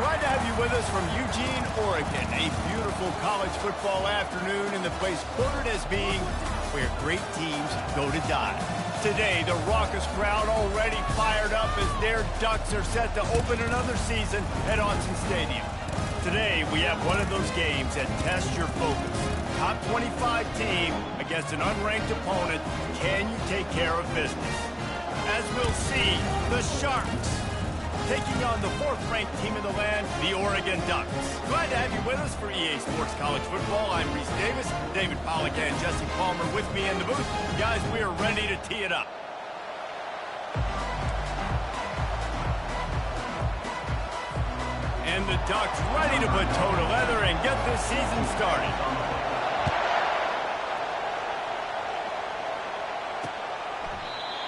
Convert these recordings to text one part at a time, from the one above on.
glad to have you with us from Eugene, Oregon. A beautiful college football afternoon in the place quoted as being where great teams go to die. Today, the raucous crowd already fired up as their Ducks are set to open another season at Autzen Stadium. Today, we have one of those games that tests your focus. Top 25 team against an unranked opponent. Can you take care of business? As we'll see, the Sharks taking on the fourth-ranked team in the land, the Oregon Ducks. Glad to have you with us for EA Sports College Football. I'm Reese Davis, David Pollack and Jesse Palmer with me in the booth. Guys, we are ready to tee it up. And the Ducks ready to put toe to leather and get this season started.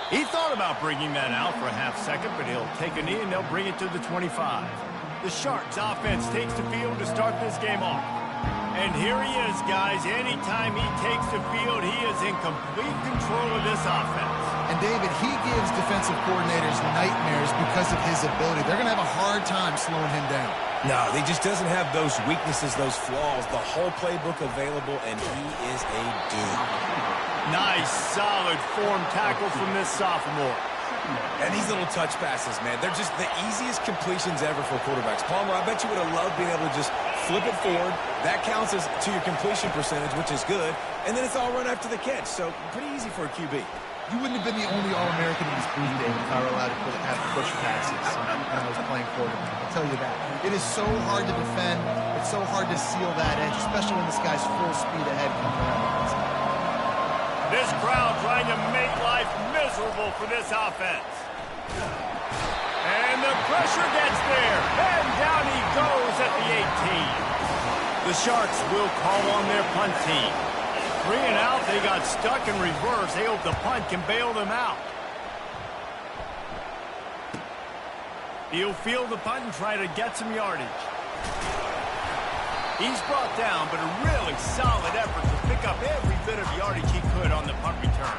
He thought about bringing that out for a half second, but he'll take a knee and they'll bring it to the 25. The Sharks offense takes the field to start this game off. And here he is, guys. Anytime he takes the field, he is in complete control of this offense. And David, he gives defensive coordinators nightmares because of his ability. They're going to have a hard time slowing him down. No, he just doesn't have those weaknesses, those flaws, the whole playbook available, and he is a dude. Nice, solid form tackle from this sophomore. And these little touch passes, man, they're just the easiest completions ever for quarterbacks. Palmer, I bet you would have loved being able to just flip it forward. That counts as to your completion percentage, which is good. And then it's all run after the catch, so pretty easy for a QB. You wouldn't have been the only All-American in this booth, David, if I were allowed to have push passes when I was playing quarterback. I'll tell you that. It is so hard to defend. It's so hard to seal that edge, especially when this guy's full speed ahead coming around. This crowd trying to make life miserable for this offense. And the pressure gets there. And down he goes at the 18. The Sharks will call on their punt team. 3 and out, they got stuck in reverse. They hope the punt can bail them out. He'll field the punt and try to get some yardage. He's brought down, but a really solid effort to pick up every bit of yardage he could on the punt return.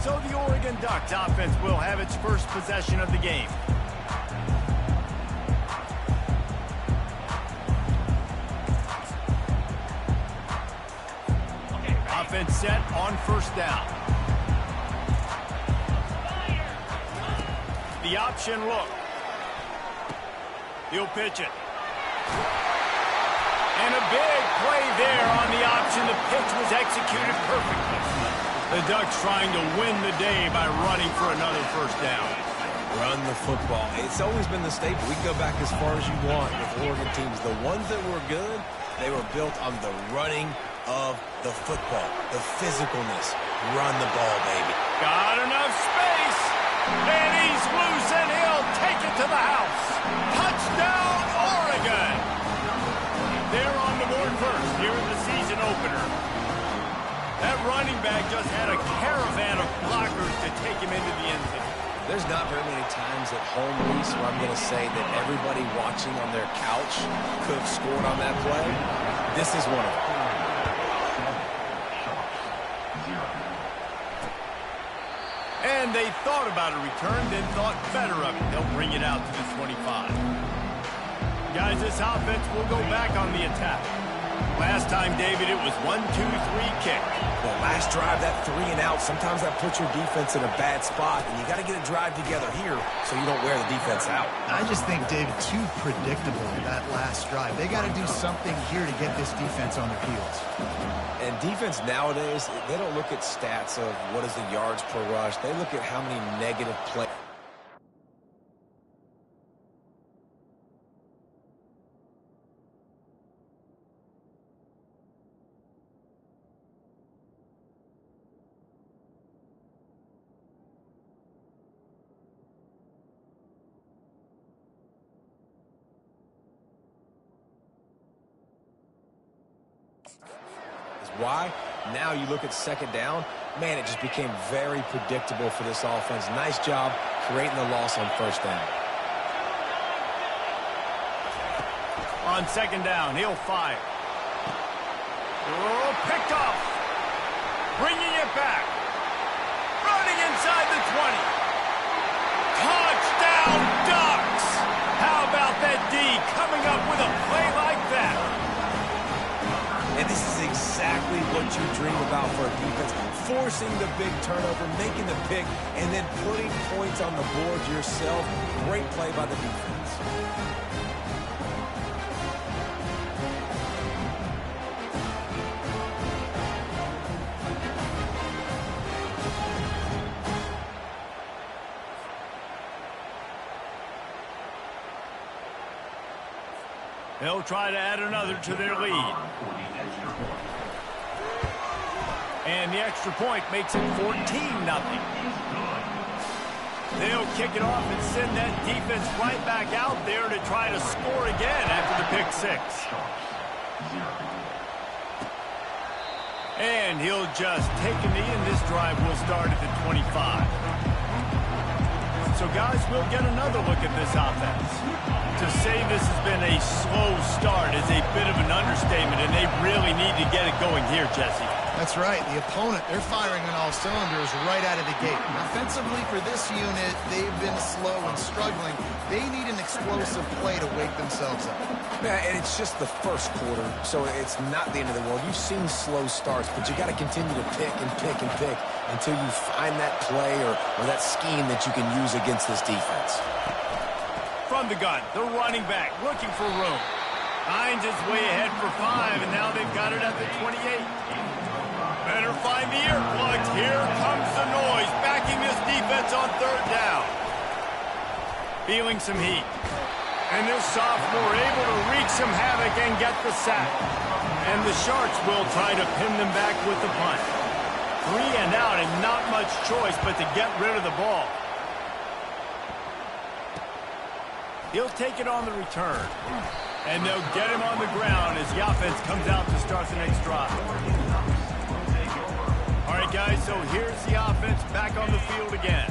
So the Oregon Ducks offense will have its first possession of the game. Offense set on first down. The option look. He'll pitch it. And a big play there on the option. The pitch was executed perfectly. The Ducks trying to win the day by running for another first down. Run the football. It's always been the staple. We can go back as far as you want with Oregon teams. The ones that were good, they were built on the running of the football, the physicalness. Run the ball, baby. Got enough space. And he's loose, and he'll take it to the house. Touchdown, Oregon. They're on the board first here in the season opener. That running back just had a caravan of blockers to take him into the end zone. There's not very many times at home, Reese, where I'm going to say that everybody watching on their couch could have scored on that play. This is one of them. And they thought about a return, then thought better of it. They'll bring it out to the 25. Guys, this offense will go back on the attack. Last time, David, it was 1-2-3 kick. Well, last drive, that 3 and out, sometimes that puts your defense in a bad spot, and you got to get a drive together here so you don't wear the defense out. I just think, David, too predictable that last drive. They got to do something here to get this defense on their heels. And defense nowadays, they don't look at stats of what is the yards per rush. They look at how many negative plays. Why? Now you look at second down, man, it just became very predictable for this offense. Nice job creating the loss on first down. On second down, he'll fire. Oh, picked off. Bringing it back. Running inside the 20. Touchdown, Ducks! How about that D coming up with a play like that. And this is exactly what you dream about for a defense. Forcing the big turnover, making the pick, and then putting points on the board yourself. Great play by the defense. They'll try to add another to their lead. And the extra point makes it 14-0. They'll kick it off and send that defense right back out there to try to score again after the pick six. And he'll just take a knee, and this drive will start at the 25. So, guys, we'll get another look at this offense. To say this has been a slow start is a bit of an understatement, and they really need to get it going here, Jesse. That's right. The opponent, they're firing on all cylinders right out of the gate. Offensively for this unit, they've been slow and struggling. They need an explosive play to wake themselves up. Yeah, and it's just the first quarter, so it's not the end of the world. You've seen slow starts, but you got to continue to pick and pick and pick until you find that play or that scheme that you can use against this defense. From the gun, the running back looking for room. Hines is way ahead for 5, and now they've got it at the 28. Better find the earplugs. Here comes the noise, backing this defense on third down. Feeling some heat. And this sophomore able to wreak some havoc and get the sack. And the Sharks will try to pin them back with the punt. 3 and out, and not much choice but to get rid of the ball. He'll take it on the return. And they'll get him on the ground as the offense comes out to start the next drive. All right, guys, so here's the offense back on the field again.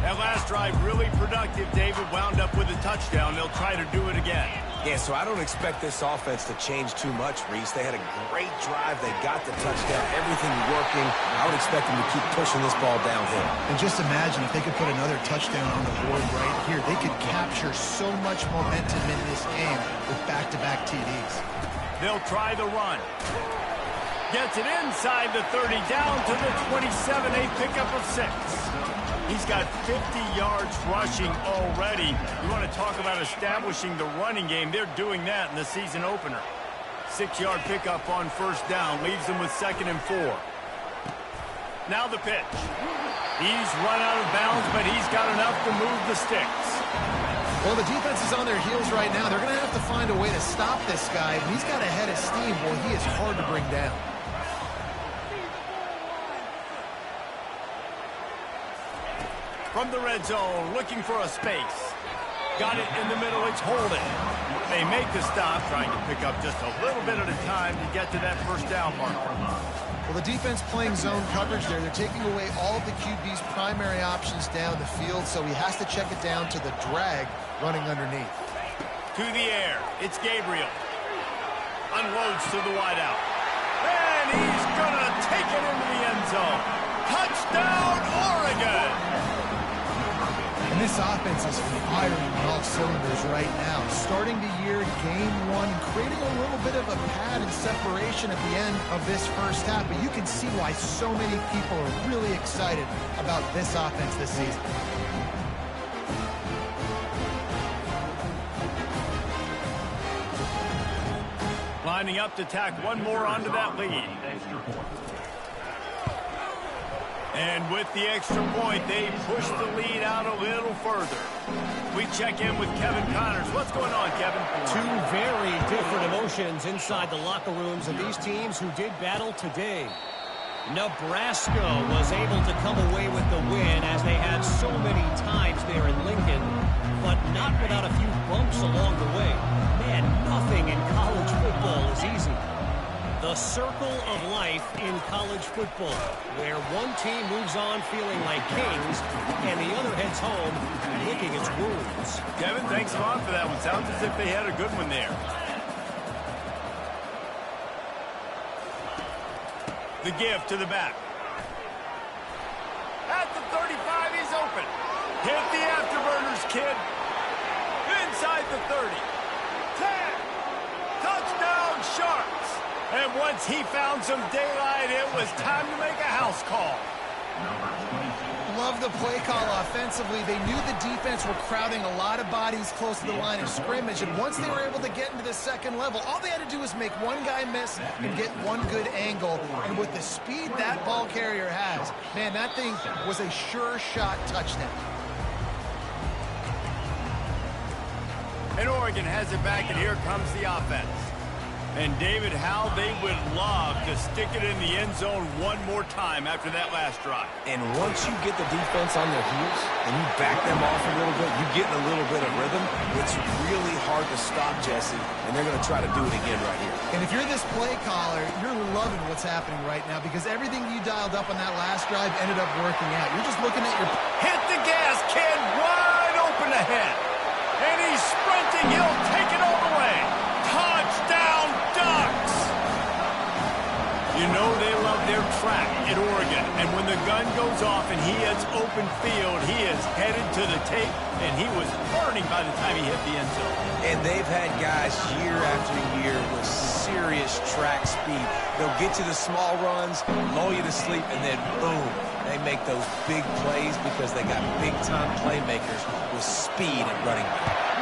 That last drive really productive. David wound up with a touchdown. They'll try to do it again. Yeah, so I don't expect this offense to change too much, Reese. They had a great drive. They got the touchdown. Everything working. I would expect them to keep pushing this ball downhill. And just imagine if they could put another touchdown on the board right here. They could capture so much momentum in this game with back-to-back TDs. They'll try the run. Gets it inside the 30, down to the 27, a pickup of 6. He's got 50 yards rushing already. You want to talk about establishing the running game. They're doing that in the season opener. 6-yard pickup on first down. Leaves them with 2nd and 4. Now the pitch. He's run out of bounds, but he's got enough to move the sticks. Well, the defense is on their heels right now. They're going to have to find a way to stop this guy. When he's got a head of steam, well, he is hard to bring down. From the red zone, looking for a space. Got it in the middle, it's holding. They make the stop, trying to pick up just a little bit at a time to get to that first down marker. Well, the defense playing zone coverage there. They're taking away all of the QB's primary options down the field, so he has to check it down to the drag running underneath. To the air, it's Gabriel. Unloads to the wideout. And he's going to take it into the end zone. Touchdown, Oregon! And this offense is firing on all cylinders right now. Starting the year, game 1, creating a little bit of a pad and separation at the end of this first half. But you can see why so many people are really excited about this offense this season. Lining up to tack one more onto that lead. And with the extra point, they push the lead out a little further. We check in with Kevin Connors. What's going on, Kevin? Two very different emotions inside the locker rooms of these teams who did battle today. Nebraska was able to come away with the win as they had so many times there in Lincoln, but not without a few bumps along the way. Man, nothing in college football is easy. The circle of life in college football, where one team moves on feeling like kings and the other heads home licking its wounds. Kevin, thanks a lot for that one. Sounds as if they had a good one there. The give to the back. At the 35, he's open. Hit the afterburners, kid. inside the 30. 10. Touchdown, Sharks. And once he found some daylight, it was time to make a house call. Love the play call offensively. They knew the defense were crowding a lot of bodies close to the line of scrimmage, and once they were able to get into the second level, all they had to do was make one guy miss and get one good angle. And with the speed that ball carrier has, man, that thing was a sure shot touchdown. And Oregon has it back, and here comes the offense. And David, how they would love to stick it in the end zone one more time after that last drive. And once you get the defense on their heels and you back them off a little bit, you get in a little bit of rhythm, it's really hard to stop, Jesse, and they're going to try to do it again right here. And if you're this play caller, you're loving what's happening right now because everything you dialed up on that last drive ended up working out. You're just looking at your... Hit the gas can wide open ahead. And he's sprinting. He'll take it all the way. Touchdown, Ducks! You know they love their track at Oregon. And when the gun goes off and he hits open field, he is headed to the tape, and he was burning by the time he hit the end zone. And they've had guys year after year with serious track speed. They'll get you the small runs, lull you to sleep, and then boom, they make those big plays because they got big-time playmakers with speed at running back.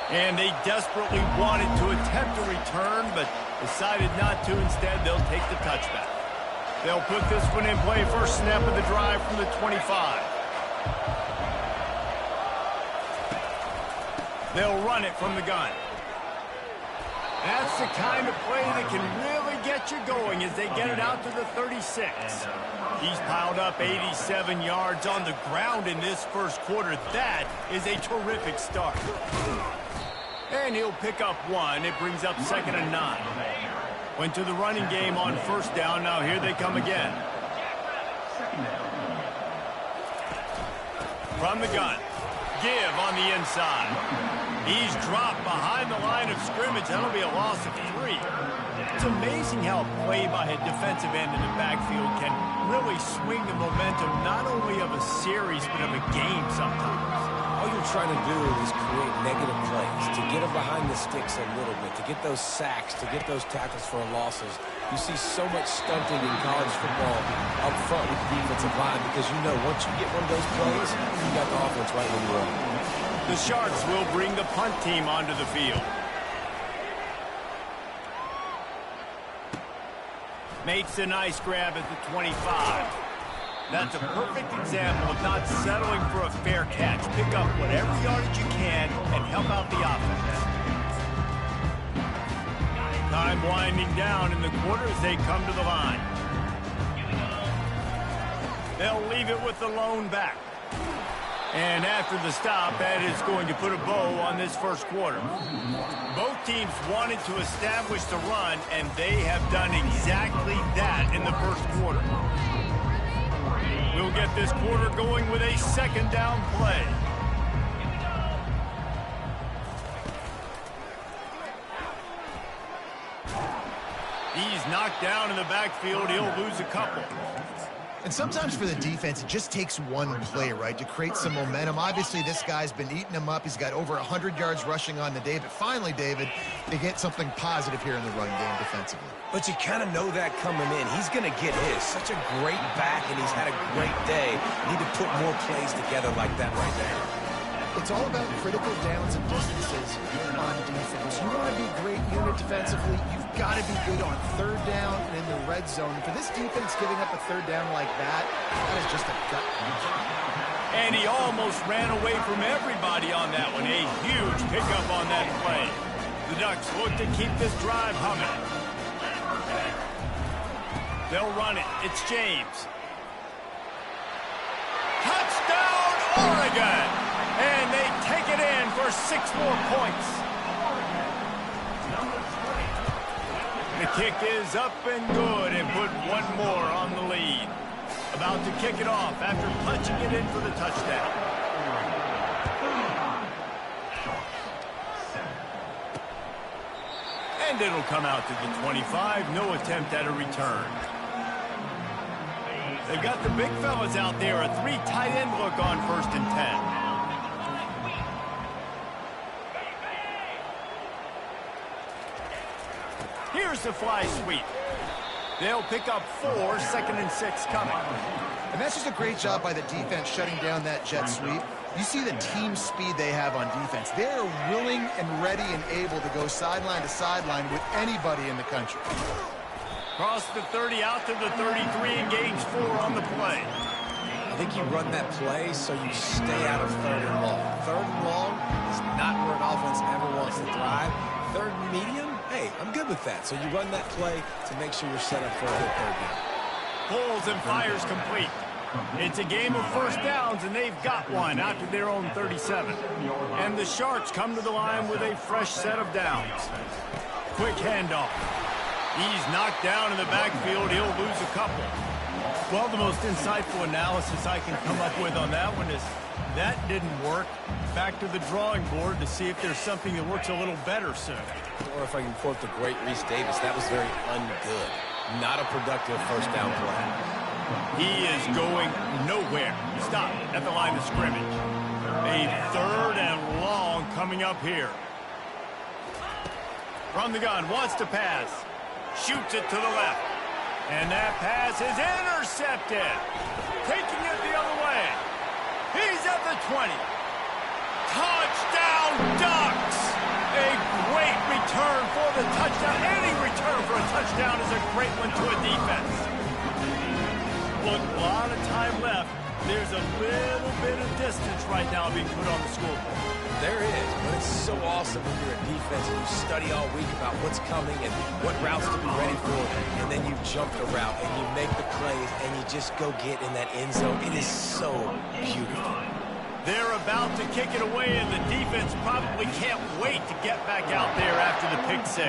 And they desperately wanted to attempt a return, but decided not to. Instead, they'll take the touchback. They'll put this one in play. First snap of the drive from the 25. They'll run it from the gun. That's the kind of play that can really get you going as they get it out to the 36. He's piled up 87 yards on the ground in this first quarter. That is a terrific start. And he'll pick up one. It brings up 2nd and 9. Went to the running game on first down. Now here they come again. From the gun. Give on the inside. He's dropped behind the line of scrimmage. That'll be a loss of 3. It's amazing how a play by a defensive end in the backfield can really swing the momentum not only of a series but of a game sometimes. All you're trying to do is create negative plays, to get them behind the sticks a little bit, to get those sacks, to get those tackles for losses. You see so much stunting in college football up front with the defensive line because you know once you get one of those plays, you got the offense right where you want. The Sharks will bring the punt team onto the field. Makes a nice grab at the 25. That's a perfect example of not settling for a fair catch. Pick up whatever yardage you can and help out the offense. Time winding down in the quarter as they come to the line. They'll leave it with the lone back. And after the stop, that is going to put a bow on this first quarter. Both teams wanted to establish the run, and they have done exactly that in the first quarter. We'll get this quarter going with a 2nd down play. He's knocked down in the backfield. He'll lose a couple. And sometimes for the defense, it just takes one play, right, to create some momentum. Obviously, this guy's been eating him up. He's got over 100 yards rushing on the day. But finally, David, they get something positive here in the run game defensively. But you kind of know that coming in. He's going to get his. Such a great back, and he's had a great day. Need to put more plays together like that right there. It's all about critical downs and distances on defense. You want to be great unit defensively, you've got to be good on 3rd down and in the red zone. For this defense giving up a 3rd down like that, that is just a gut punch. And he almost ran away from everybody on that one. A huge pickup on that play. The Ducks look to keep this drive humming. They'll run it. It's James. Touchdown, Oregon! And they take it in for 6 more points. The kick is up and good and put one more on the lead. About to kick it off after punching it in for the touchdown. And it'll come out to the 25. No attempt at a return. They've got the big fellas out there. A 3 tight end look on 1st and 10. Here's the fly sweep. They'll pick up 4, 2nd and 6 coming. And that's just a great job by the defense shutting down that jet sweep. You see the team speed they have on defense. They're willing and ready and able to go sideline to sideline with anybody in the country. Cross the 30 out to the 33 and gains 4 on the play. I think you run that play so you stay out of 3rd and long. 3rd and long is not where an offense ever wants to thrive. 3rd and medium, hey, I'm good with that. So you run that play to make sure you're set up for a good 3rd down. Pulls and fires complete. It's a game of 1st downs, and they've got one out to their own 37. And the Sharks come to the line with a fresh set of downs. Quick handoff. He's knocked down in the backfield. He'll lose a couple. Well, the most insightful analysis I can come up with on that one is that didn't work. Back to the drawing board to see if there's something that works a little better soon. Or if I can quote the great Reese Davis, that was very ungood. Not a productive 1st down play. He is going nowhere. Stop at the line of scrimmage. A 3rd and long coming up here. From the gun, wants to pass. Shoots it to the left. And that pass is intercepted. Taking it the other way. He's at the 20. Touchdown Ducks! A great return for the touchdown. Any return for a touchdown is a great one to a defense. Look, a lot of time left. There's a little bit of distance right now being put on the scoreboard. There is, but it's so awesome when you're a defense and you study all week about what's coming and what routes to be ready for, and then you jump the route and you make the plays and you just go get in that end zone. It is so beautiful. They're about to kick it away, and the defense probably can't wait to get back out there after the pick 6.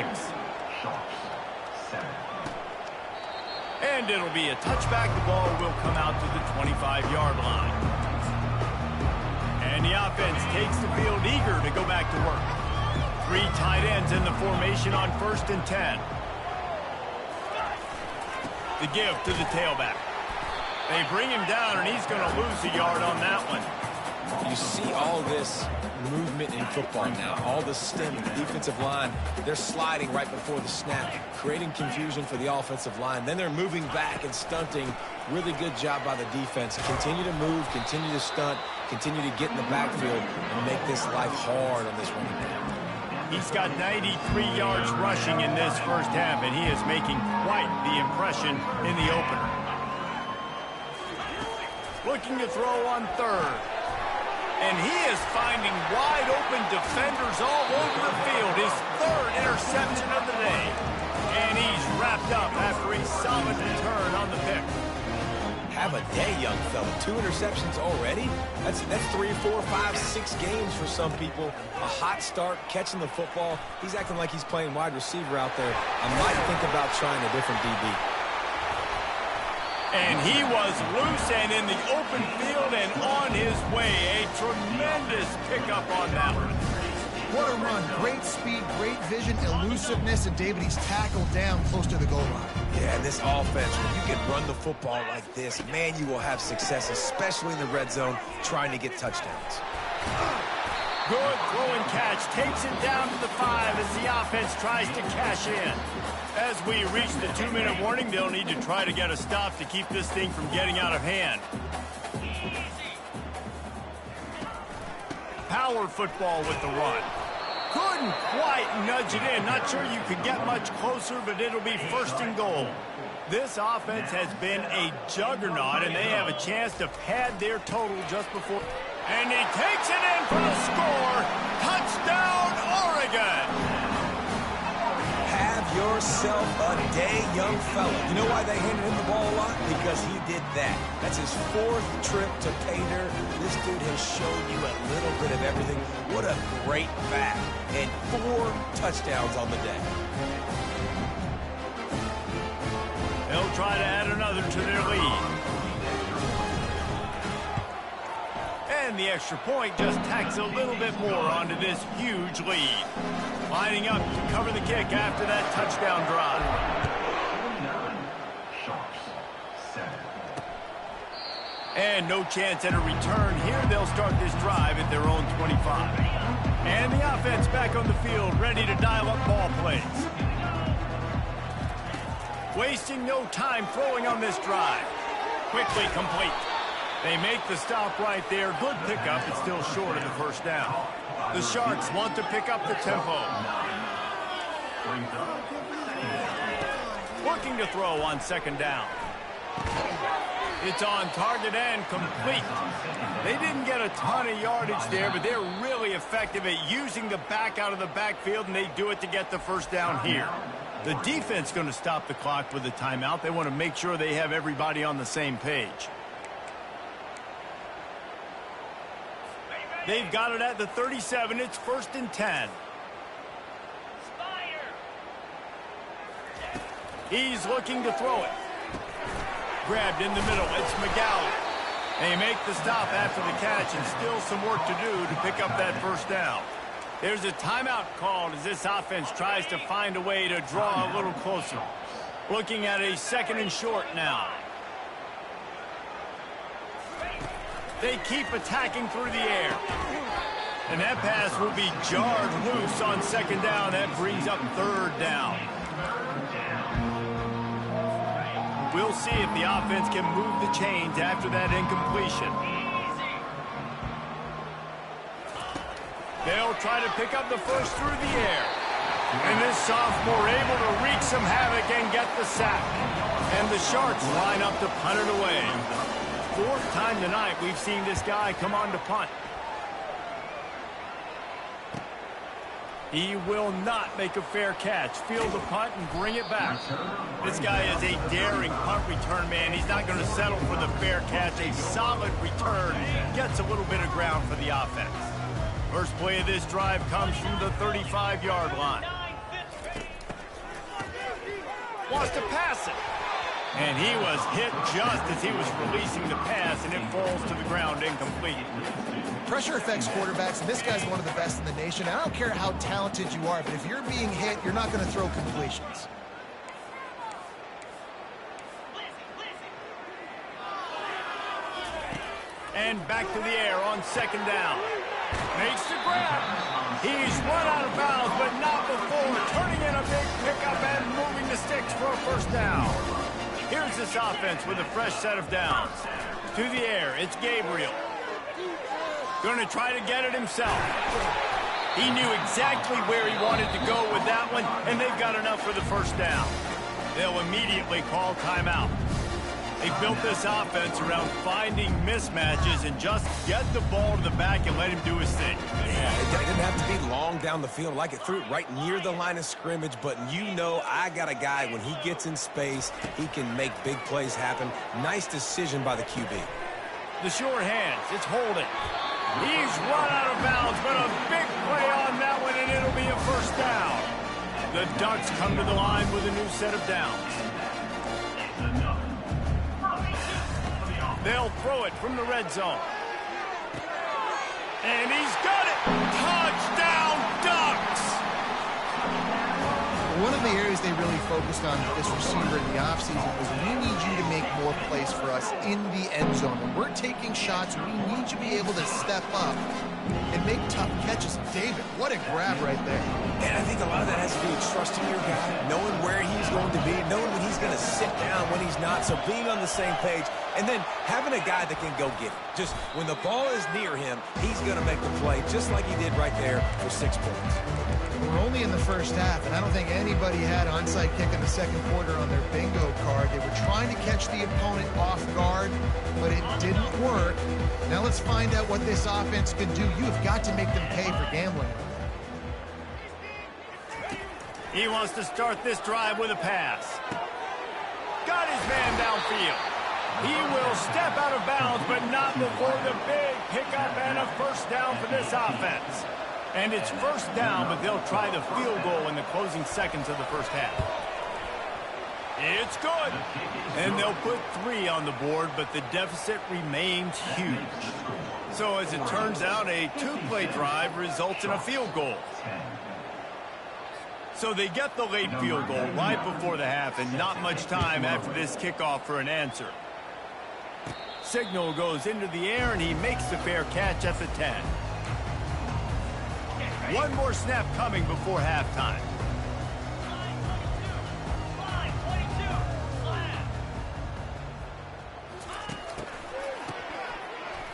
And it'll be a touchback. The ball will come out to the 25-yard line. And the offense takes the field eager to go back to work. 3 tight ends in the formation on 1st and 10. The give to the tailback. They bring him down, and he's going to lose a yard on that one. You see all this movement in football now. All the stem, the defensive line, they're sliding right before the snap, creating confusion for the offensive line. Then they're moving back and stunting. Really good job by the defense. Continue to move, continue to stunt, continue to get in the backfield and make this life hard on this running back. He's got 93 yards rushing in this 1st half, and he is making quite the impression in the opener. Looking to throw on 3rd. And he is finding wide-open defenders all over the field. His 3rd interception of the day. And he's wrapped up after a solid return on the pick. Have a day, young fella. 2 interceptions already? That's 3, 4, 5, 6 games for some people. A hot start, catching the football. He's acting like he's playing wide receiver out there. I might think about trying a different DB. And he was loose and in the open field and on his way. A tremendous pickup on that one. What a run. Great speed, great vision, elusiveness, and David, he's tackled down close to the goal line. Yeah, and this offense, when you can run the football like this, man, you will have success, especially in the red zone, trying to get touchdowns. Good throw and catch. Takes it down to the 5 as the offense tries to cash in. As we reach the 2-minute warning, they'll need to try to get a stop to keep this thing from getting out of hand. Power football with the run. Couldn't quite nudge it in. Not sure you could get much closer, but it'll be 1st and goal. This offense has been a juggernaut, and they have a chance to pad their total just before. And he takes it in for the score. Touchdown, Oregon. Have yourself a day, young fella. You know why they handed him the ball a lot? Because he did that. That's his 4th trip to pay dirt. This dude has shown you a little bit of everything. What a great back. And 4 touchdowns on the day. They'll try to add another to their lead. And the extra point just tacks a little bit more onto this huge lead. Lining up to cover the kick after that touchdown drive. And no chance at a return here. They'll start this drive at their own 25. And the offense back on the field, ready to dial up ball plays. Wasting no time throwing on this drive. Quickly complete. They make the stop right there. Good pickup. It's still short of the first down. The Sharks want to pick up the tempo. Looking to throw on second down. It's on target and complete. They didn't get a ton of yardage there, but they're really effective at using the back out of the backfield, and they do it to get the first down here. The defense going to stop the clock with a timeout. They want to make sure they have everybody on the same page. They've got it at the 37. It's 1st and 10. He's looking to throw it. Grabbed in the middle. It's McGowan. They make the stop after the catch, and still some work to do to pick up that first down. There's a timeout called as this offense tries to find a way to draw a little closer. Looking at a 2nd and short now. They keep attacking through the air. And that pass will be jarred loose on 2nd down. That brings up 3rd down. We'll see if the offense can move the chains after that incompletion. They'll try to pick up the first through the air. And this sophomore able to wreak some havoc and get the sack. And the Sharks line up to punt it away. 4th time tonight we've seen this guy come on to punt. He will not make a fair catch. Field the punt and bring it back. This guy is a daring punt return man. He's not going to settle for the fair catch. A solid return gets a little bit of ground for the offense. First play of this drive comes from the 35-yard line. Wants to pass it. And he was hit just as he was releasing the pass, and it falls to the ground incomplete. Pressure affects quarterbacks, and this guy's one of the best in the nation. I don't care how talented you are, but if you're being hit, you're not going to throw completions. And back to the air on 2nd down. Makes the grab. He's run out of bounds, but not before turning in a big pickup and moving the sticks for a first down. Here's this offense with a fresh set of downs. To the air, it's Gabriel. Going to try to get it himself. He knew exactly where he wanted to go with that one, and they've got enough for the first down. They'll immediately call timeout. They built this offense around finding mismatches and just get the ball to the back and let him do his thing. Yeah, it didn't have to be long down the field. Like it threw it right near the line of scrimmage, but you know I got a guy, when he gets in space, he can make big plays happen. Nice decision by the QB. The short hands, it's holding. He's run out of bounds, but a big play on that one, and it'll be a first down. The Ducks come to the line with a new set of downs. They'll throw it from the red zone. And he's got it! Touchdown, Ducks! One of the areas they really focused on with this receiver in the offseason was, we need you to make more plays for us in the end zone. When we're taking shots, we need you to be able to step up and make tough catches. David, what a grab right there. And I think a lot of that has to do with trusting your guy, knowing where he's going to be, knowing when he's going to sit down, when he's not, so being on the same page, and then having a guy that can go get it. Just when the ball is near him, he's going to make the play, just like he did right there for 6 points. We're only in the first half, and I don't think anybody had onside kick in the second quarter on their bingo card. They were trying to catch the opponent off guard, but it didn't work. Now let's find out what this offense can do. You have got to make them pay for gambling. He wants to start this drive with a pass. Got his man downfield. He will step out of bounds, but not before the big pickup and a first down for this offense. And it's first down, but they'll try the field goal in the closing seconds of the first half. It's good. And they'll put 3 on the board, but the deficit remains huge. So as it turns out, a 2-play drive results in a field goal. So they get the late field goal right before the half, and not much time after this kickoff for an answer. Signal goes into the air, and he makes the fair catch at the 10. One more snap coming before halftime.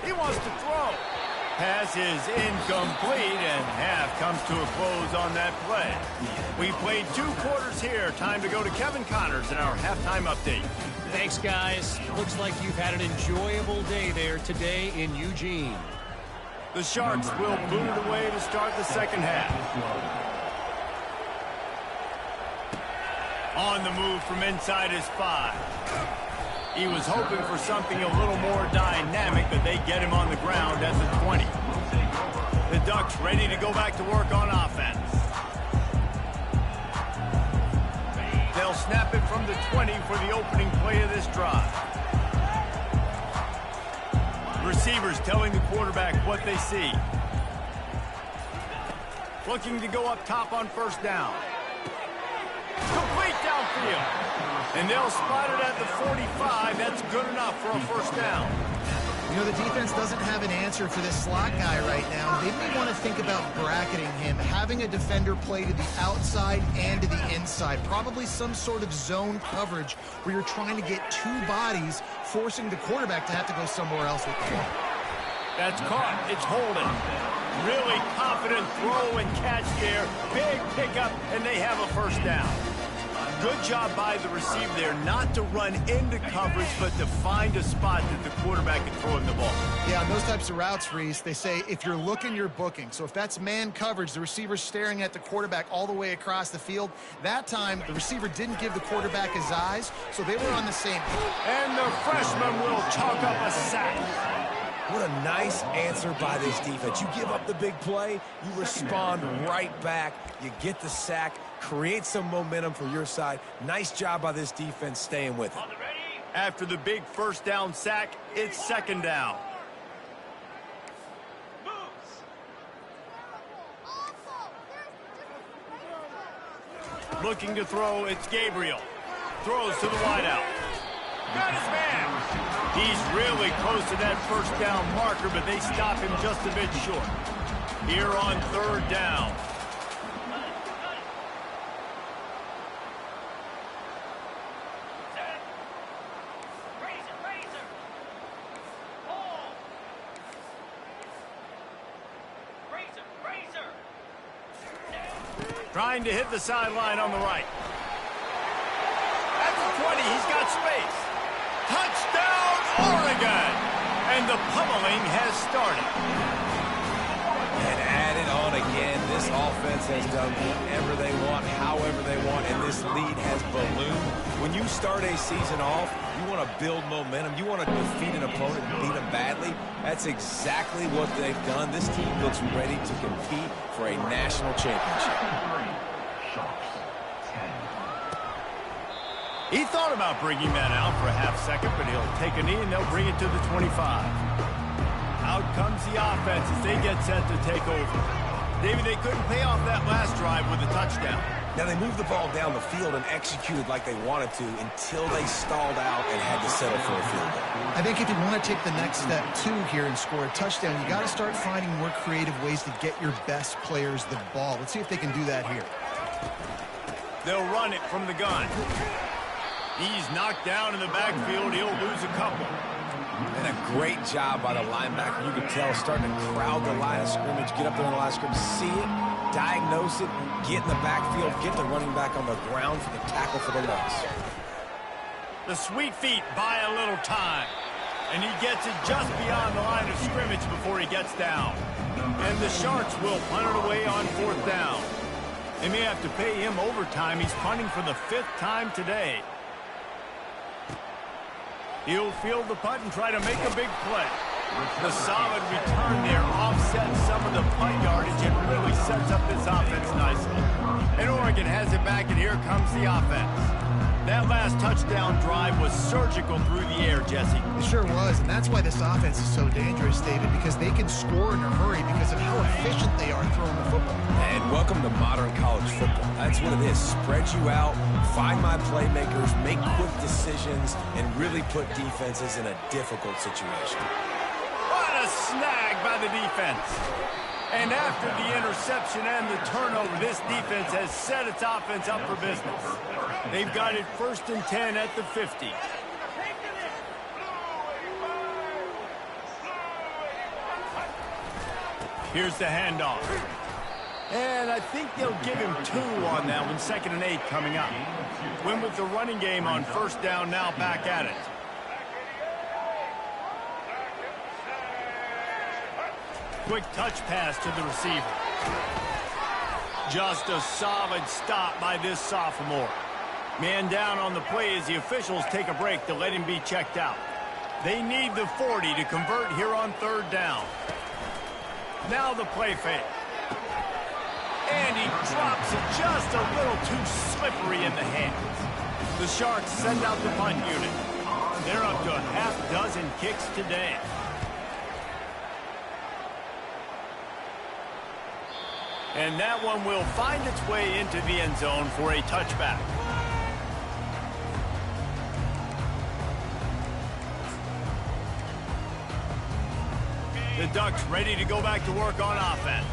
He wants to throw. Pass is incomplete, and half comes to a close on that play. We played 2 quarters here. Time to go to Kevin Connors in our halftime update. Thanks, guys. Looks like you've had an enjoyable day there today in Eugene. The Sharks will boot it away to start the second half. On the move from inside his 5. He was hoping for something a little more dynamic, but they get him on the ground at the 20. The Ducks ready to go back to work on offense. They'll snap it from the 20 for the opening play of this drive. Receivers telling the quarterback what they see. Looking to go up top on first down. Complete downfield. And they'll spot it at the 45. That's good enough for a first down. You know, the defense doesn't have an answer for this slot guy right now. They may want to think about bracketing him, having a defender play to the outside and to the inside. Probably some sort of zone coverage where you're trying to get 2 bodies, forcing the quarterback to have to go somewhere else with the ball. That's caught. It's holding. Really confident throw and catch there. Big pickup, and they have a first down. Good job by the receiver there not to run into coverage, but to find a spot that the quarterback can throw him the ball. Yeah, on those types of routes, Reese, they say if you're looking, you're booking. So if that's man coverage, the receiver's staring at the quarterback all the way across the field. That time, the receiver didn't give the quarterback his eyes, so they were on the same page. And the freshman will chalk up a sack. What a nice answer by this defense. You give up the big play, you respond right back, you get the sack, create some momentum for your side. Nice job by this defense staying with it. After the big first down sack, it's second down. Looking to throw, it's Gabriel. Throws to the wideout. Got his man. He's really close to that first down marker, but they stop him just a bit short. Here on third down. Trying to hit the sideline on the right. At the 20, he's got space. Touchdown, Oregon! And the pummeling has started. And added on again, this offense has done whatever they want, however they want, and this lead has ballooned. When you start a season off, you want to build momentum. You want to defeat an opponent and beat them badly. That's exactly what they've done. This team looks ready to compete for a national championship. He thought about bringing that out for a half second, but he'll take a knee and they'll bring it to the 25. Out comes the offense as they get set to take over. David, they couldn't pay off that last drive with a touchdown. Now, they moved the ball down the field and executed like they wanted to until they stalled out and had to settle for a field goal. I think if you want to take the next step, too, here and score a touchdown, you got to start finding more creative ways to get your best players the ball. Let's see if they can do that here. They'll run it from the gun. He's knocked down in the backfield. He'll lose a couple. And a great job by the linebacker. You can tell starting to crowd the line of scrimmage, get up there in the line of scrimmage, see it, diagnose it, get in the backfield, get the running back on the ground for the tackle for the loss. The sweet feet buy a little time. And he gets it just beyond the line of scrimmage before he gets down. And the Sharks will punt it away on fourth down. They may have to pay him overtime. He's punting for the 5th time today. He'll field the punt and try to make a big play. The solid return there offsets some of the punt yardage and really sets up this offense nicely. And Oregon has it back, and here comes the offense. That last touchdown drive was surgical through the air, Jesse. It sure was, and that's why this offense is so dangerous, David, because they can score in a hurry because of how efficient they are throwing the football. And welcome to modern college football. That's what it is. Spread you out, find my playmakers, make quick decisions, and really put defenses in a difficult situation. What a snag by the defense. And after the interception and the turnover, this defense has set its offense up for business. They've got it 1st and 10 at the 50. Here's the handoff. And I think they'll give him 2 on that one, 2nd and 8 coming up. Win with the running game on 1st down, now back at it. Quick touch pass to the receiver. Just a solid stop by this sophomore. Man down on the play as the officials take a break to let him be checked out. They need the 40 to convert here on 3rd down. Now the play fake. And he drops it just a little too slippery in the hands. The Sharks send out the punt unit. They're up to a half-dozen kicks today. And that one will find its way into the end zone for a touchback. The Ducks ready to go back to work on offense.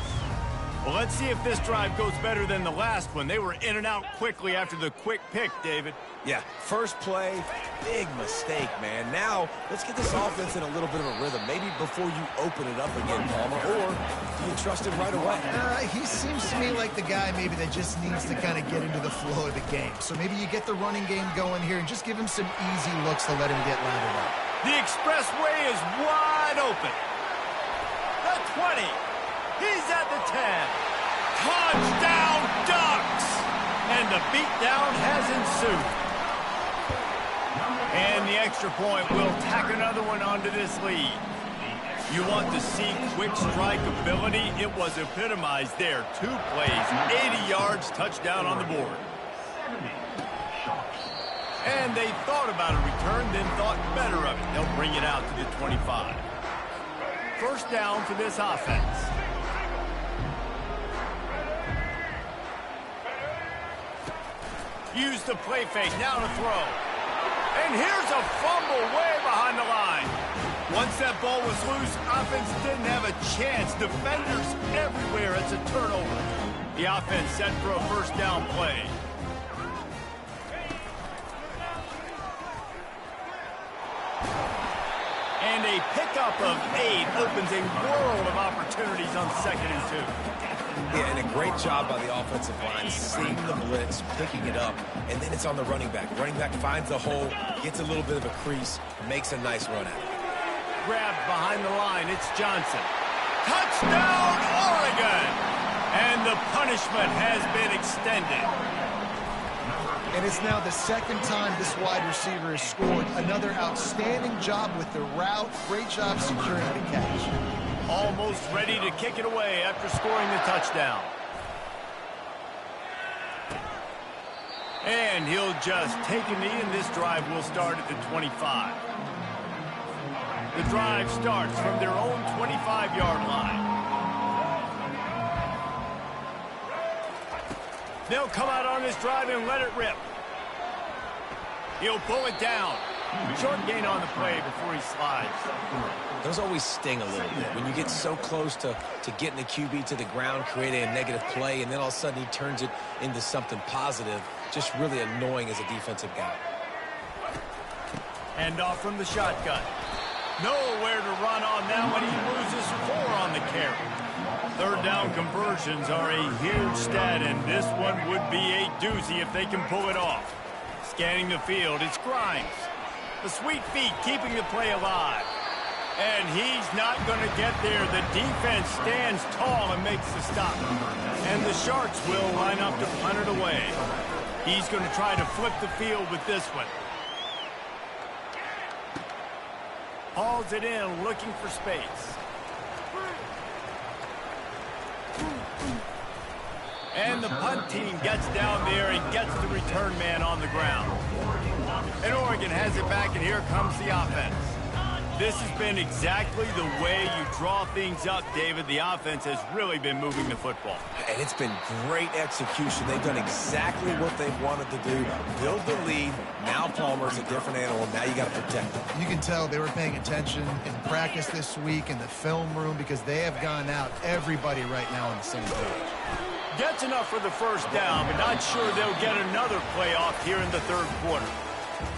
Well, let's see if this drive goes better than the last one. They were in and out quickly after the quick pick, David. Yeah, first play, big mistake, man. Now, let's get this offense in a little bit of a rhythm. Maybe before you open it up again, Palmer, or do you trust him right away? He seems to me like the guy maybe that just needs to kind of get into the flow of the game. So maybe you get the running game going here and just give him some easy looks to let him get lathered up. The expressway is wide open. The 20. He's at the 10. Touchdown, Ducks! And the beatdown has ensued. And the extra point will tack another one onto this lead. You want to see quick strike ability? It was epitomized there. 2 plays, 80 yards, touchdown on the board. And they thought about a return, then thought better of it. They'll bring it out to the 25. 1st down for this offense. Use the play fake, now to throw. And here's a fumble way behind the line. Once that ball was loose, offense didn't have a chance. Defenders everywhere. It's a turnover. The offense set for a 1st down play. And a pickup of 8 opens a world of opportunities on 2nd and 2. Yeah, and a great job by the offensive line, seeing the blitz, picking it up, and then it's on the running back. Running back finds the hole, gets a little bit of a crease, makes a nice run at it. Grabbed behind the line, it's Johnson. Touchdown, Oregon! And the punishment has been extended. And it's now the 2nd time this wide receiver has scored. Another outstanding job with the route. Great job securing the catch. Almost ready to kick it away after scoring the touchdown. And he'll just take a knee, and this drive will start at the 25. The drive starts from their own 25-yard line. They'll come out on this drive and let it rip. He'll pull it down. Short gain on the play before he slides. Those always sting a little bit. When you get so close to getting the QB to the ground, creating a negative play, and then all of a sudden he turns it into something positive, just really annoying as a defensive guy. Hand off from the shotgun. Nowhere to run on that one. He loses 4 on the carry. 3rd down conversions are a huge stat, and this one would be a doozy if they can pull it off. Scanning the field, it's Grimes. The sweet feet keeping the play alive. And he's not going to get there. The defense stands tall and makes the stop. And the Sharks will line up to punt it away. He's going to try to flip the field with this one. Hauls it in, looking for space. And the punt team gets down there and gets the return man on the ground. And Oregon has it back, and here comes the offense. This has been exactly the way you draw things up, David. The offense has really been moving the football. And it's been great execution. They've done exactly what they've wanted to do. Build the lead. Now Palmer's a different animal. Now you got to protect him. You can tell they were paying attention in practice this week in the film room because they have gone out everybody right now on the same page. Gets enough for the first down, but not sure they'll get another playoff here in the third quarter.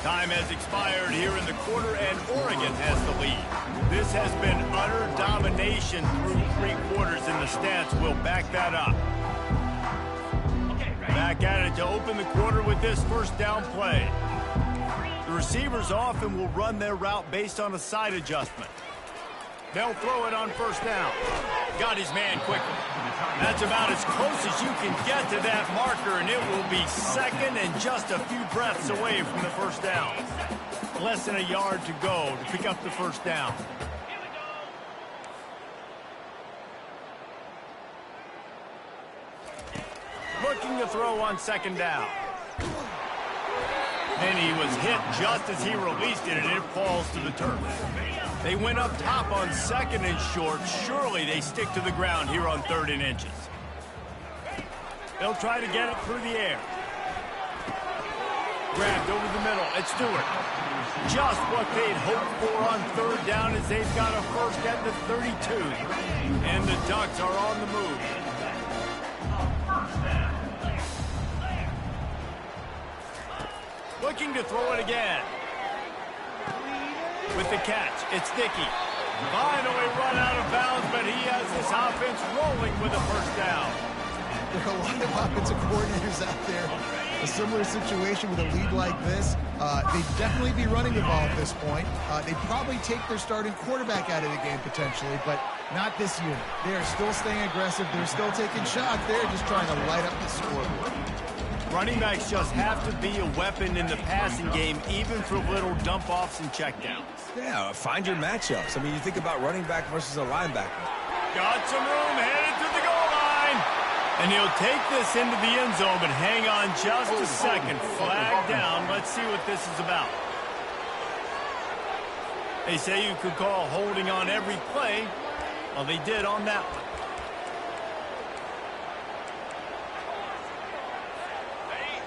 Time has expired here in the quarter, and Oregon has the lead. This has been utter domination through 3 quarters, and the stats will back that up. Back at it to open the quarter with this first down play. The receivers often will run their route based on a side adjustment. They'll throw it on first down. Got his man quickly. That's about as close as you can get to that marker, and it will be second and just a few breaths away from the first down. Less than a yard to go to pick up the first down. Looking to throw on second down. And he was hit just as he released it, and it falls to the turf. They went up top on second and short. Surely they stick to the ground here on 3rd and inches. They'll try to get it through the air. Grabbed over the middle. It's Stewart. Just what they'd hoped for on 3rd down as they've got a first at the 32. And the Ducks are on the move. Looking to throw it again. With the catch, it's Dickey. Finally run out of bounds, but he has this offense rolling with a first down. There are a lot of offensive coordinators out there. A similar situation with a lead like this. They'd definitely be running the ball at this point. They'd probably take their starting quarterback out of the game potentially, but not this unit. They are still staying aggressive. They're still taking shots. They're just trying to light up the scoreboard. Running backs just have to be a weapon in the passing game, even for little dump-offs and checkdowns. Yeah, find your matchups. I mean, you think about running back versus a linebacker. Got some room, headed to the goal line. And he'll take this into the end zone, but hang on just a second. Flag down. Let's see what this is about. They say you could call holding on every play. Well, they did on that one.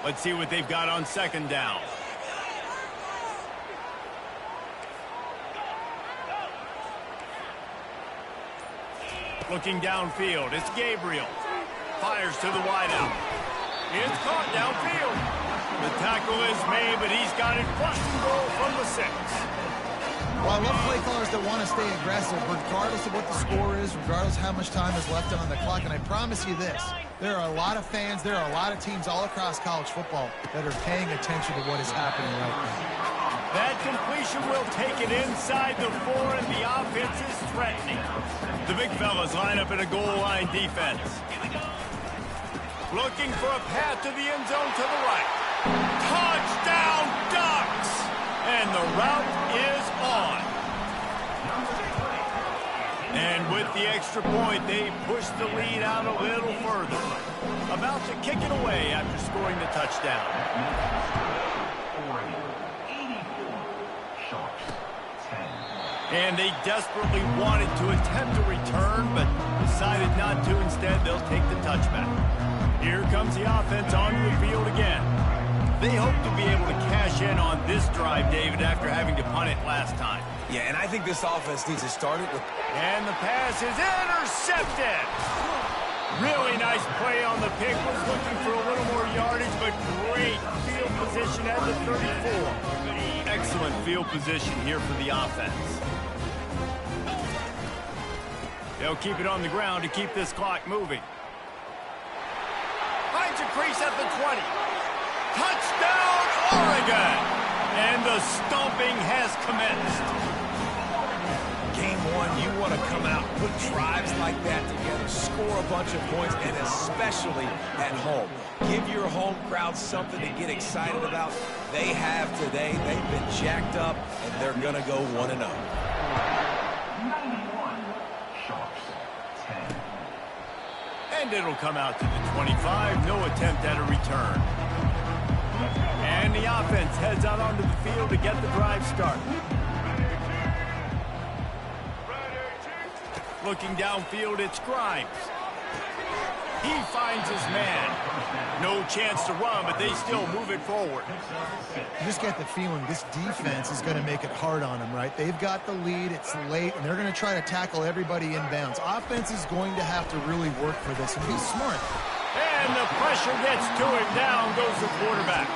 Let's see what they've got on second down. Looking downfield, it's Gabriel. Fires to the wideout. It's caught downfield. The tackle is made, but he's got it first and goal from the 6. Well, I love play callers that want to stay aggressive, regardless of what the score is, regardless of how much time is left on the clock. And I promise you this, there are a lot of fans, there are a lot of teams all across college football that are paying attention to what is happening right now. That completion will take it inside the 4, and the offense is threatening. The big fellas line up in a goal line defense. Looking for a path to the end zone to the right. Touchdown, Ducks! And the route is on. And with the extra point, they push the lead out a little further. About to kick it away after scoring the touchdown. And they desperately wanted to attempt a return, but decided not to. Instead, they'll take the touchback. Here comes the offense onto the field again. They hope to be able to cash in on this drive, David, after having to punt it last time. Yeah, and I think this offense needs to start it with... And the pass is intercepted. Really nice play on the pick. Was looking for a little more yardage, but great field position at the 34. Excellent field position here for the offense. They'll keep it on the ground to keep this clock moving. Finds a crease at the 20. Touchdown, Oregon! And the stomping has commenced. Game 1, you want to come out, put drives like that together, score a bunch of points, and especially at home. Give your home crowd something to get excited about. They have today. They've been jacked up, and they're going to go 1-0. 91, Sharps, 10. And it'll come out to the 25. No attempt at a return. And the offense heads out onto the field to get the drive started. Looking downfield, it's Grimes. He finds his man. No chance to run, but they still move it forward. You just get the feeling this defense is going to make it hard on them, right? They've got the lead, it's late, and they're going to try to tackle everybody inbounds. Offense is going to have to really work for this and be smart. And the pressure gets to him. Down goes the quarterback.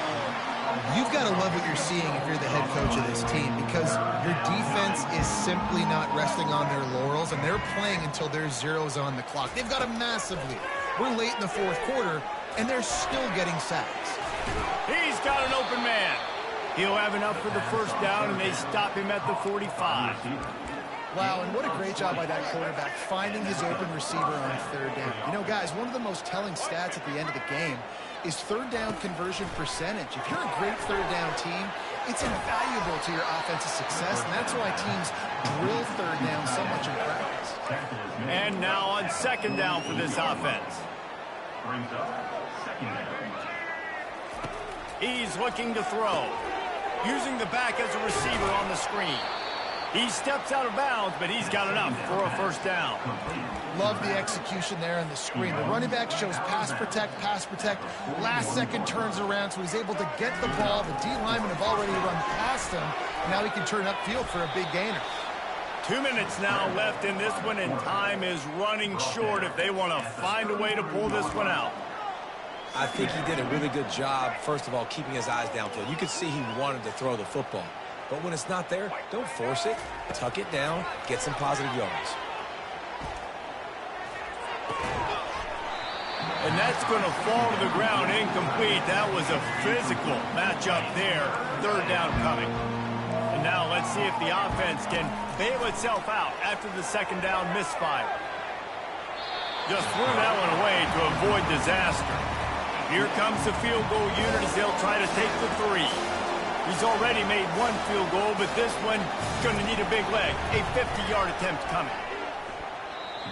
You've got to love what you're seeing if you're the head coach of this team, because your defense is simply not resting on their laurels, and they're playing until there's zeros on the clock. They've got a massive lead. We're late in the fourth quarter, and they're still getting sacks. He's got an open man. He'll have enough for the first down, and they stop him at the 45. Wow, and what a great job by that quarterback finding his open receiver on third down. You know, guys, one of the most telling stats at the end of the game is third down conversion percentage. If you're a great third down team, it's invaluable to your offensive success, and that's why teams drill third down so much in practice. And now on second down for this offense. He's looking to throw, using the back as a receiver on the screen. He steps out of bounds, but he's got enough for a first down. Love the execution there on the screen. The running back shows pass protect. Last second turns around, so he's able to get the ball. The D linemen have already run past him. Now he can turn upfield for a big gainer. 2 minutes now left in this one, and time is running short if they want to find a way to pull this one out. I think he did a really good job, first of all, keeping his eyes downfield. You could see he wanted to throw the football. But when it's not there, don't force it. Tuck it down, get some positive yards. And that's going to fall to the ground incomplete. That was a physical matchup there. Third down coming. And now let's see if the offense can bail itself out after the second down misfire. Just threw that one away to avoid disaster. Here comes the field goal unit as they'll try to take the 3. He's already made one field goal, but this one going to need a big leg. A 50-yard attempt coming.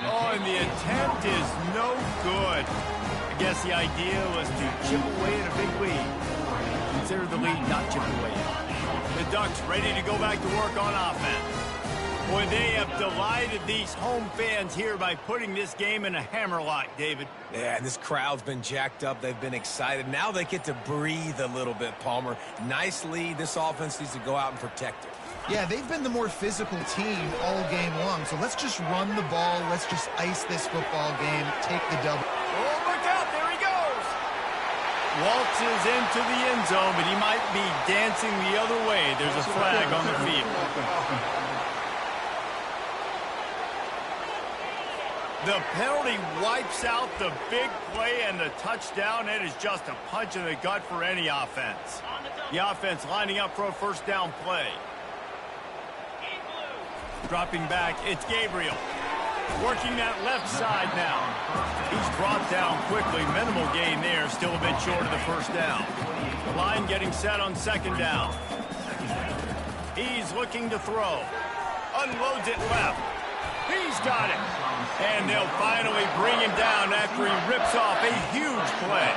Oh, and the attempt is no good. I guess the idea was to chip away at a big lead. Consider the lead not chipped away. The Ducks ready to go back to work on offense. Boy, they have delighted these home fans here by putting this game in a hammerlock, David. Yeah, and this crowd's been jacked up. They've been excited. Now they get to breathe a little bit, Palmer. Nice lead. This offense needs to go out and protect it. Yeah, they've been the more physical team all game long, so let's just run the ball. Let's just ice this football game, take the double. Oh, look out. There he goes. Waltzes into the end zone, but he might be dancing the other way. There's a flag on the field. The penalty wipes out the big play and the touchdown. It is just a punch in the gut for any offense. The offense lining up for a first down play. Dropping back, it's Gabriel. Working that left side now. He's brought down quickly. Minimal gain there. Still a bit short of the first down. The line getting set on second down. He's looking to throw. Unloads it left. He's got it. And they'll finally bring him down after he rips off a huge play.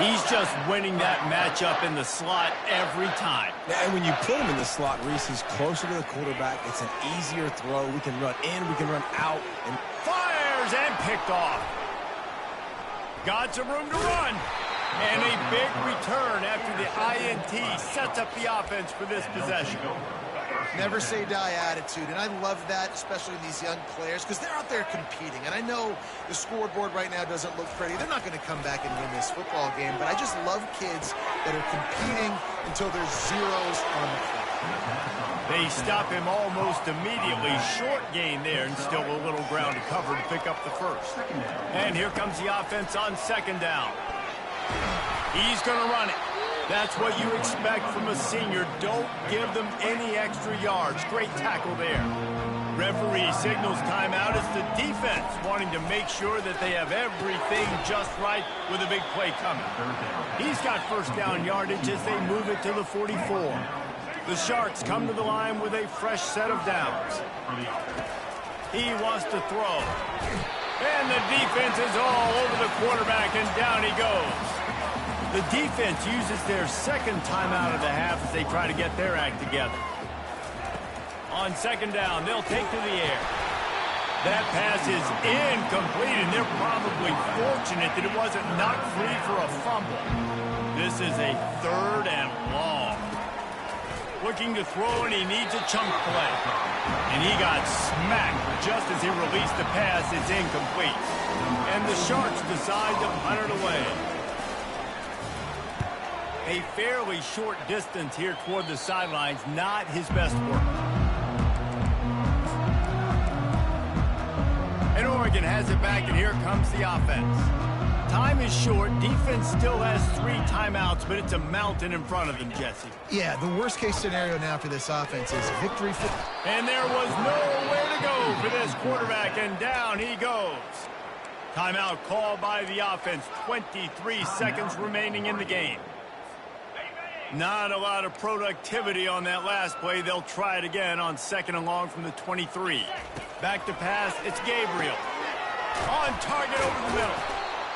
He's just winning that matchup in the slot every time. Yeah, and when you put him in the slot, Reese, he's closer to the quarterback. It's an easier throw. We can run in, we can run out. And fires and picked off. Got some room to run. And a big return after the INT sets up the offense for this possession. Never say die attitude, and I love that, especially in these young players, because they're out there competing. And I know the scoreboard right now doesn't look pretty. They're not going to come back and win this football game, but I just love kids that are competing until there's zeros on the clock. They stop him almost immediately. Short gain there, and still a little ground to cover to pick up the first. And here comes the offense on second down. He's going to run it. That's what you expect from a senior. Don't give them any extra yards. Great tackle there. Referee signals timeout. It's the defense wanting to make sure that they have everything just right with a big play coming. He's got first down yardage as they move it to the 44. The Sharks come to the line with a fresh set of downs. He wants to throw. And the defense is all over the quarterback, and down he goes. The defense uses their second timeout of the half as they try to get their act together. On second down, they'll take to the air. That pass is incomplete, and they're probably fortunate that it wasn't knocked free for a fumble. This is a 3rd and long. Looking to throw, and he needs a chunk play. And he got smacked just as he released the pass. It's incomplete. And the Sharks decide to punt it away. A fairly short distance here toward the sidelines, not his best work. And Oregon has it back, and here comes the offense. Time is short. Defense still has 3 timeouts, but it's a mountain in front of them, Jesse. Yeah, the worst-case scenario now for this offense is victory. And there was nowhere to go for this quarterback, and down he goes. Timeout called by the offense. 23 seconds remaining in the game. Not a lot of productivity on that last play. They'll try it again on 2nd and long from the 23. Back to pass. It's Gabriel. On target over the middle.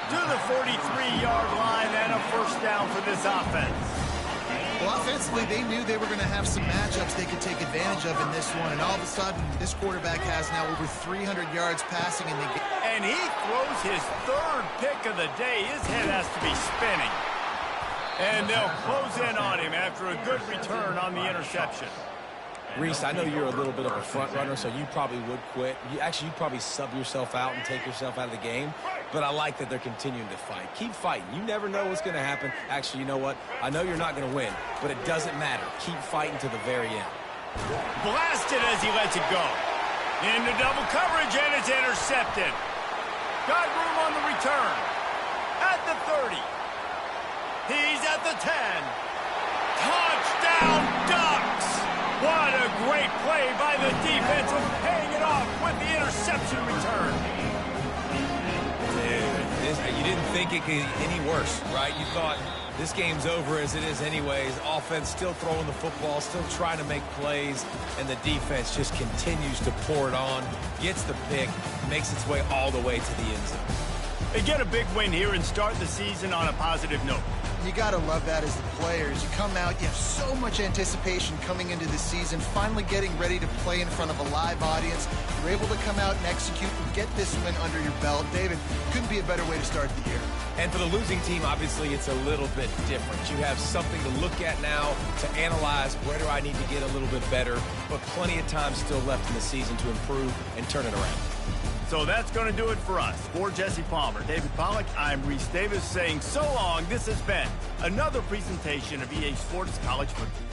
To the 43-yard line, and a 1st down for this offense. Well, offensively, they knew they were going to have some matchups they could take advantage of in this one, and all of a sudden, this quarterback has now over 300 yards passing in the game. And he throws his 3rd pick of the day. His head has to be spinning. And they'll close in on him after a good return on the interception. Reese, I know you're a little bit of a front runner, so you probably would quit. You'd probably sub yourself out and take yourself out of the game. But I like that they're continuing to fight. Keep fighting. You never know what's going to happen. Actually, you know what? I know you're not going to win, but it doesn't matter. Keep fighting to the very end. Blasted as he lets it go. Into double coverage, and it's intercepted. Got room on the return. At the 30. He's at the 10. Touchdown, Ducks! What a great play by the defense, and paying it off with the interception return. Dude, you didn't think it could get any worse, right? You thought this game's over as it is anyways. Offense still throwing the football, still trying to make plays, and the defense just continues to pour it on, gets the pick, makes its way all the way to the end zone. They get a big win here and start the season on a positive note. You got to love that as the players. You come out, you have so much anticipation coming into the season, finally getting ready to play in front of a live audience. You're able to come out and execute and get this win under your belt. David, couldn't be a better way to start the year. And for the losing team, obviously, it's a little bit different. You have something to look at now to analyze where do I need to get a little bit better, but plenty of time still left in the season to improve and turn it around. So that's going to do it for us. For Jesse Palmer, David Pollack, I'm Reese Davis saying so long. This has been another presentation of EA Sports College Football.